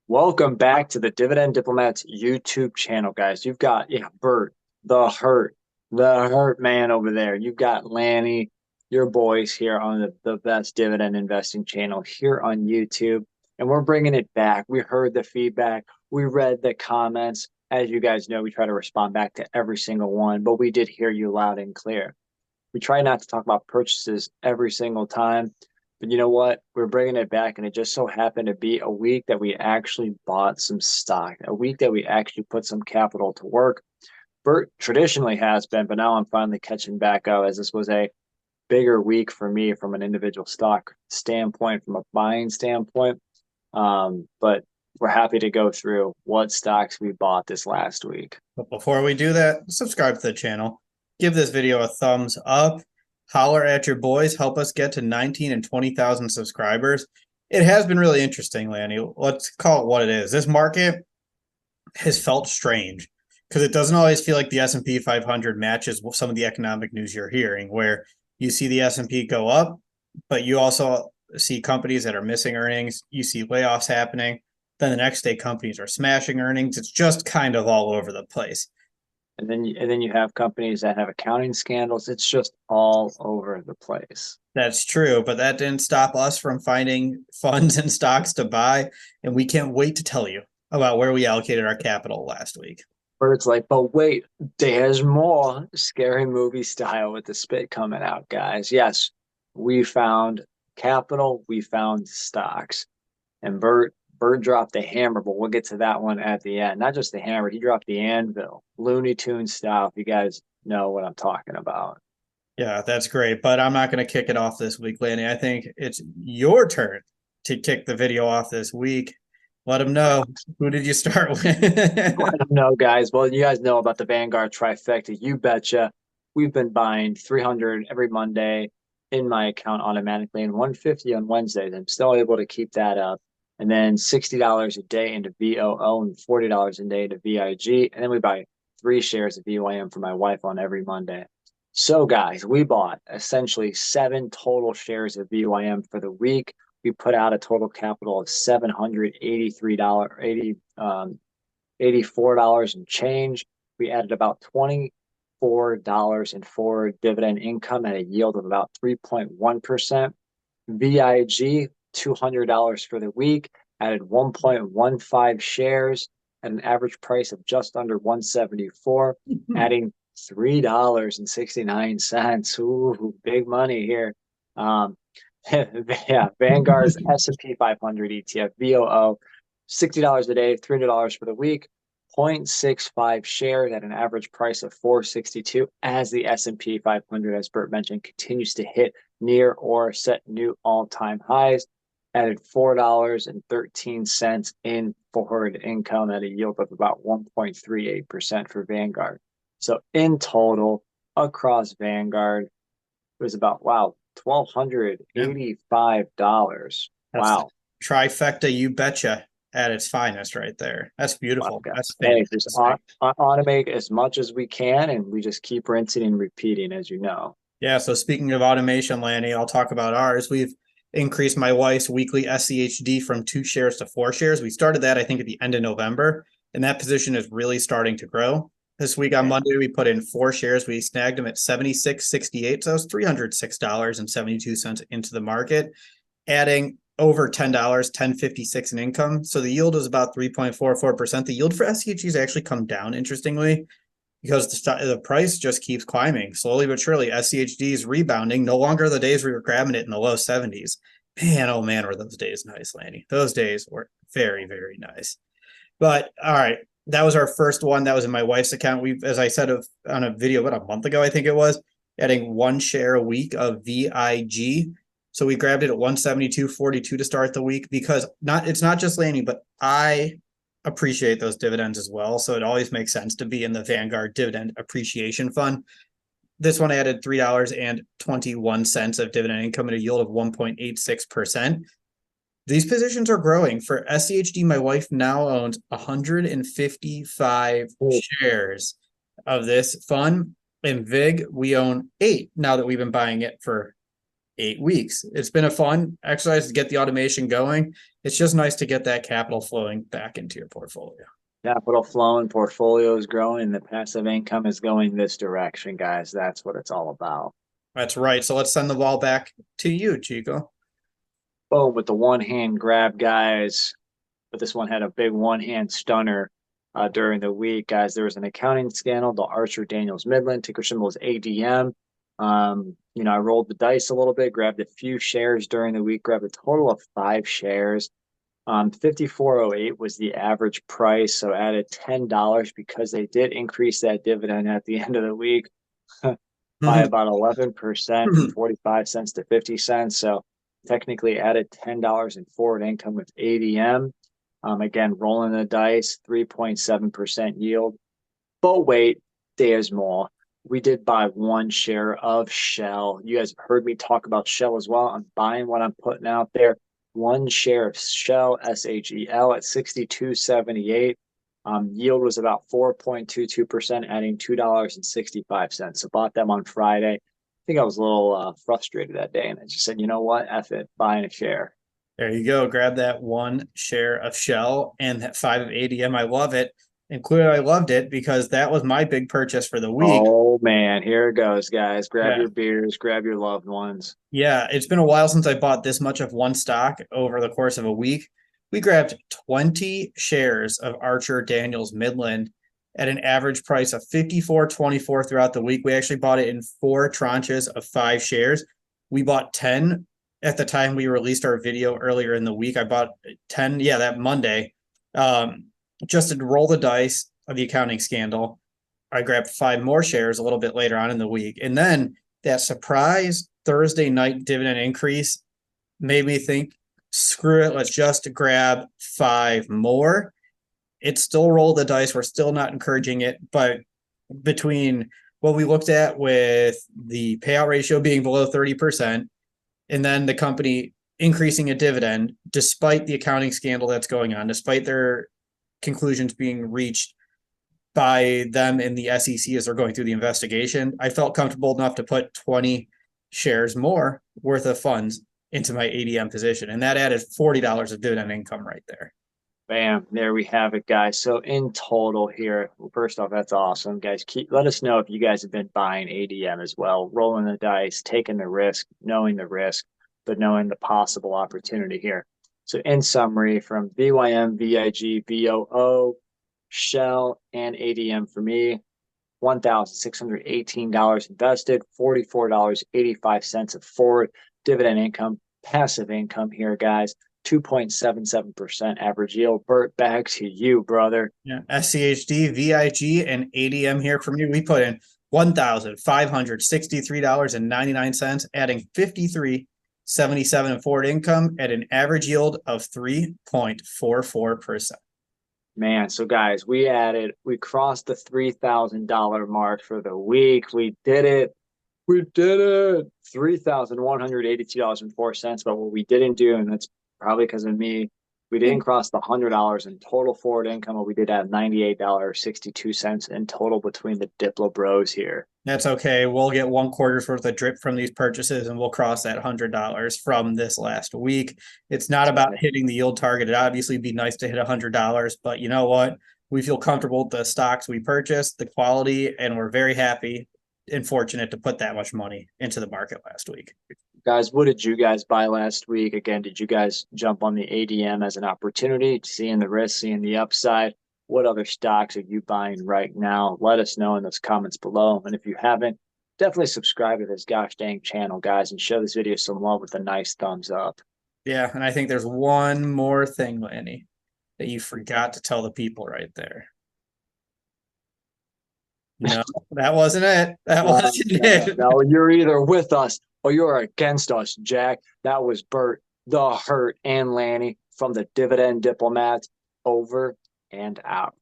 Welcome back to the Dividend Diplomats YouTube channel, guys. You've got, Bert, the hurt man over there. You've got Lanny, your boys here on the best dividend investing channel here on YouTube. And we're bringing it back. We heard the feedback. We read the comments. As you guys know, we try to respond back to every single one, but we did hear you loud and clear. We try not to talk about purchases every single time. But you know what? We're bringing it back, and it just so happened to be a week that we actually bought some stock, a week that we actually put some capital to work. Bert traditionally has been, but now I'm finally catching back up as this was a bigger week for me from an individual stock standpoint, from a buying standpoint. But we're happy to go through what stocks we bought this last week. But before we do that, subscribe to the channel. Give this video a thumbs up. Holler at your boys. Help us get to 19 and 20,000 subscribers. It has been really interesting, Lanny. Let's call it what it is. This market has felt strange because it doesn't always feel like the S&P 500 matches some of the economic news you're hearing, where you see the S&P go up, but you also see companies that are missing earnings. You see layoffs happening. Then the next day, companies are smashing earnings. It's just kind of all over the place. And then you have companies that have accounting scandals. It's just all over the place. That's true, but that didn't stop us from finding funds and stocks to buy, and we can't wait to tell you about where we allocated our capital last week. Where it's like, but wait, there's more. Scary movie style with the spit coming out, guys. Yes, we found capital, we found stocks. And Bert dropped the hammer, but we'll get to that one at the end. Not just the hammer, he dropped the anvil, Looney Tunes style, if you guys know what I'm talking about. Yeah, that's great, but I'm not going to kick it off this week, Lanny. I think it's your turn to kick the video off this week. Let them know. Who did you start with? I don't know, guys. Well, you guys know about the Vanguard trifecta. You betcha. We've been buying 300 every Monday in my account automatically and 150 on Wednesdays. I'm still able to keep that up. And then $60 a day into VOO and $40 a day into VIG. And then we buy 3 shares of VYM for my wife on every Monday. So, guys, we bought essentially 7 total shares of VYM for the week. We put out a total capital of $783, $84 and change. We added about $24 in forward dividend income at a yield of about 3.1%. VIG, $200 for the week, added 1.15 shares at an average price of just under 174, adding $3.69. Ooh, big money here. Yeah, Vanguard's S&P 500 ETF, VOO, $60 a day, $300 for the week, 0.65 shares at an average price of 462 as the S&P 500, as Bert mentioned, continues to hit near or set new all-time highs, added $4.13 in forward income at a yield of about 1.38% for Vanguard. So in total, across Vanguard, it was about, wow, $1,285. Wow. Trifecta, you betcha, at its finest right there. That's beautiful. Wow, That's hey, just fantastic. automate as much as we can, and we just keep rinsing and repeating, as you know. Yeah, so speaking of automation, Lanny, I'll talk about ours. We've increased my wife's weekly SCHD from 2 shares to 4 shares. We started that, I think, at the end of November, and that position is really starting to grow. This week on Monday, we put in 4 shares. We snagged them at $76.68. So it was $306.72 into the market, adding over $10, $10.56 in income. So the yield is about 3.44%. The yield for SCHD has actually come down, interestingly, because the price just keeps climbing slowly but surely. SCHD is rebounding. No longer the days we were grabbing it in the low 70s. Man, oh man, were those days nice, Lanny. Those days were very, very nice. But all right, that was our first one. That was in my wife's account. We've, as I said on a video about a month ago, I think it was, adding 1 share a week of VIG. So we grabbed it at 172.42 to start the week because it's not just Lanny, but I appreciate those dividends as well. So it always makes sense to be in the Vanguard Dividend Appreciation Fund. This one added $3.21 of dividend income at a yield of 1.86%. These positions are growing. For SCHD, my wife now owns 155 shares of this fund. In VIG, we own 8 now that we've been buying it for 8 weeks. It's been a fun exercise to get the automation going. It's just nice to get that capital flowing back into your portfolio. Capital flowing, portfolio is growing, and the passive income is going this direction, guys. That's what it's all about. That's right. So let's send the ball back to you, Chico. Boom, with the one hand grab, guys. But this one had a big one hand stunner during the week, guys. There was an accounting scandal, the Archer Daniels Midland, ticker symbol is ADM. I rolled the dice a little bit, grabbed a few shares during the week, grabbed a total of 5 shares. 54.08 was the average price, so added $10 because they did increase that dividend at the end of the week by about 11% from 45 cents to 50 cents. So technically added $10 in forward income with ADM. Again, rolling the dice, 3.7% yield. But wait, there's more. We did buy 1 share of Shell. You guys have heard me talk about Shell as well. I'm buying what I'm putting out there. 1 share of Shell, SHEL at 62.78. Yield was about 4.22%, adding $2.65. So bought them on Friday. I think I was a little frustrated that day, and I just said, you know what, F it, buying a share. There you go. Grab that 1 share of Shell and that 5 of ADM. I love it. And clearly I loved it because that was my big purchase for the week. Oh, man. Here it goes, guys. Grab your beers, grab your loved ones. Yeah, it's been a while since I bought this much of one stock over the course of a week. We grabbed 20 shares of Archer Daniels Midland at an average price of $54.24 throughout the week. We actually bought it in 4 tranches of 5 shares. We bought 10 at the time we released our video earlier in the week. I bought 10, that Monday. Just to roll the dice of the accounting scandal. I grabbed 5 more shares a little bit later on in the week. And then that surprise Thursday night dividend increase made me think, screw it, let's just grab 5 more. It still rolled the dice. We're still not encouraging it. But between what we looked at with the payout ratio being below 30%, and then the company increasing a dividend, despite the accounting scandal that's going on, despite their conclusions being reached by them in the SEC as they're going through the investigation, I felt comfortable enough to put 20 shares more worth of funds into my ADM position. And that added $40 of dividend income right there. Bam, there we have it, guys. So in total here, first off, that's awesome, guys. Let us know if you guys have been buying ADM as well, rolling the dice, taking the risk, knowing the risk, but knowing the possible opportunity here. So in summary, from VYM, VIG, VOO, Shell, and ADM for me, $1,618 invested, $44.85 of forward dividend income, passive income here, guys. 2.77% average yield. Bert, back to you, brother. Yeah, SCHD, VIG, and ADM here for me. We put in $1,563.99, adding $53.77 in forward income at an average yield of 3.44%. Man, so guys, we crossed the $3,000 mark for the week. We did it. $3,182.04. But what we didn't do, and that's probably because of me, we didn't cross the $100 in total forward income, but we did have $98.62 in total between the Diplo bros here. That's okay. We'll get 1 quarter's worth of drip from these purchases, and we'll cross that $100 from this last week. It's not about hitting the yield target. It'd obviously be nice to hit $100, but you know what? We feel comfortable with the stocks we purchased, the quality, and we're very happy and fortunate to put that much money into the market last week. Guys, what did you guys buy last week? Again, did you guys jump on the ADM as an opportunity, seeing the risk, seeing the upside? What other stocks are you buying right now? Let us know in those comments below. And if you haven't, definitely subscribe to this gosh dang channel, guys, and show this video some love with a nice thumbs up. Yeah, and I think there's one more thing, Lanny, that you forgot to tell the people right there. No, that wasn't it. That wasn't it. No, you're either with us or you're against us, Jack. That was Bert, the Hurt, and Lanny from the Dividend Diplomats. Over and out.